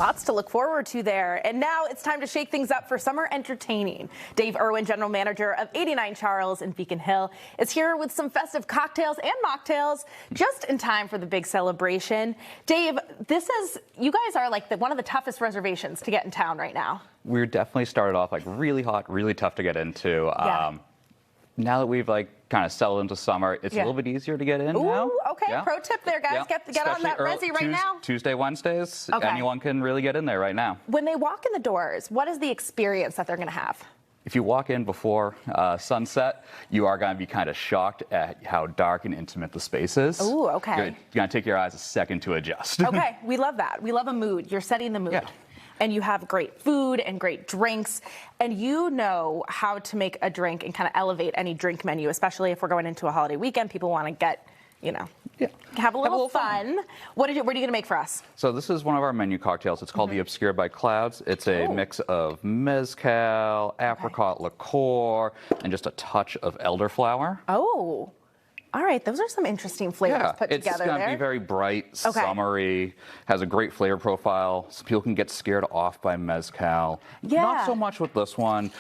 Lots to look forward to there. And now it's time to shake things up for summer entertaining. Dave Irwin, general manager of 89 Charles in Beacon Hill, is here with some festive cocktails and mocktails just in time for the big celebration. Dave, you guys are like one of the toughest reservations to get in town right now. We're definitely started off like really hot, really tough to get into. Yeah. Now that we've kind of settled into summer, it's a little bit easier to get in now. Ooh, okay. Yeah. Pro tip there, guys. Yeah. Get on that resi right now. Tuesday, Wednesdays, okay. Anyone can really get in there right now. When they walk in the doors, what is the experience that they're going to have? If you walk in before sunset, you are going to be kind of shocked at how dark and intimate the space is. Ooh, okay. You're going to take your eyes a second to adjust. Okay, we love that. We love a mood. You're setting the mood. Yeah. And you have great food and great drinks, and you know how to make a drink and kind of elevate any drink menu, especially if we're going into a holiday weekend. People want to get, have a little fun. What are you going to make for us? So this is one of our menu cocktails. It's called the Obscured by Clouds. It's a mix of mezcal, apricot liqueur, and just a touch of elderflower. Oh. All right, those are some interesting flavors put together there. It's going to be very bright, summery, has a great flavor profile. So people can get scared off by mezcal. Yeah. Not so much with this one.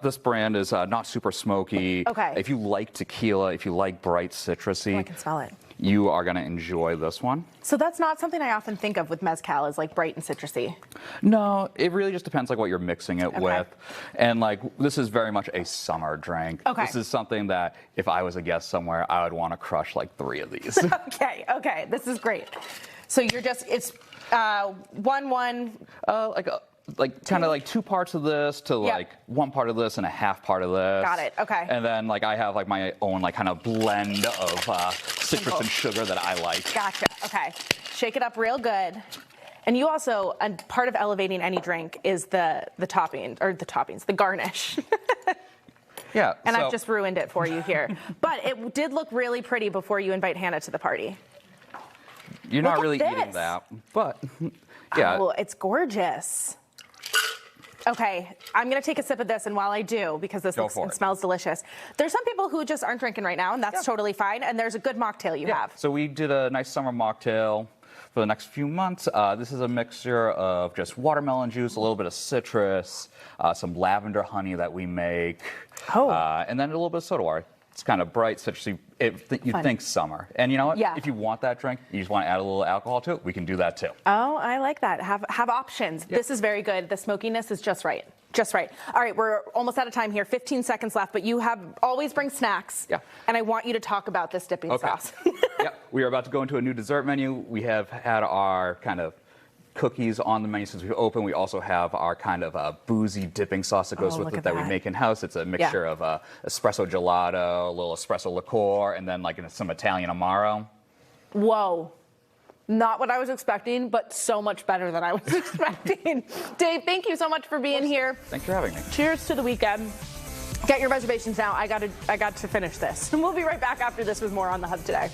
This brand is not super smoky. Okay. If you like tequila, if you like bright citrusy, I can smell it. You are going to enjoy this one. So that's not something I often think of with mezcal, is like bright and citrusy. No, it really just depends like what you're mixing it with. And this is very much a summer drink. Okay. This is something that if I was a guest somewhere, I would want to crush like 3 of these. Okay, this is great. So you're it's one. Like kind of like 2 parts of this to like 1 part of this and a half part of this. Got it. Okay. And then I have my own kind of blend of citrus and sugar that I like. Gotcha. Okay. Shake it up real good. And you also, and part of elevating any drink is the garnish. Yeah. And I've just ruined it for you here. But it did look really pretty before you invite Hannah to the party. You're not really eating that, but yeah. Oh, it's gorgeous. Okay, I'm going to take a sip of this, and while I do, because this looks and smells delicious, there's some people who just aren't drinking right now, and that's totally fine, and there's a good mocktail you have. So we did a nice summer mocktail for the next few months. This is a mixture of just watermelon juice, a little bit of citrus, some lavender honey that we make, and then a little bit of soda water. It's kind of bright, citrusy. You think summer. And you know what? If you want that drink, you just want to add a little alcohol to it, we can do that too. Oh, I like that. Have options. Yep. This is very good. The smokiness is just right. Just right. All right, we're almost out of time here. 15 seconds left, but you always bring snacks. Yeah. And I want you to talk about this dipping sauce. We are about to go into a new dessert menu. We have had our kind of cookies on the menu since we've opened. We also have our kind of boozy dipping sauce that goes with it that we make in-house. It's a mixture of espresso gelato, a little espresso liqueur, and then some Italian Amaro. Whoa. Not what I was expecting, but so much better than I was expecting. Dave, thank you so much for being here. Thanks for having me. Cheers to the weekend. Get your reservations now. I got to finish this. And we'll be right back after this with more on The Hub Today.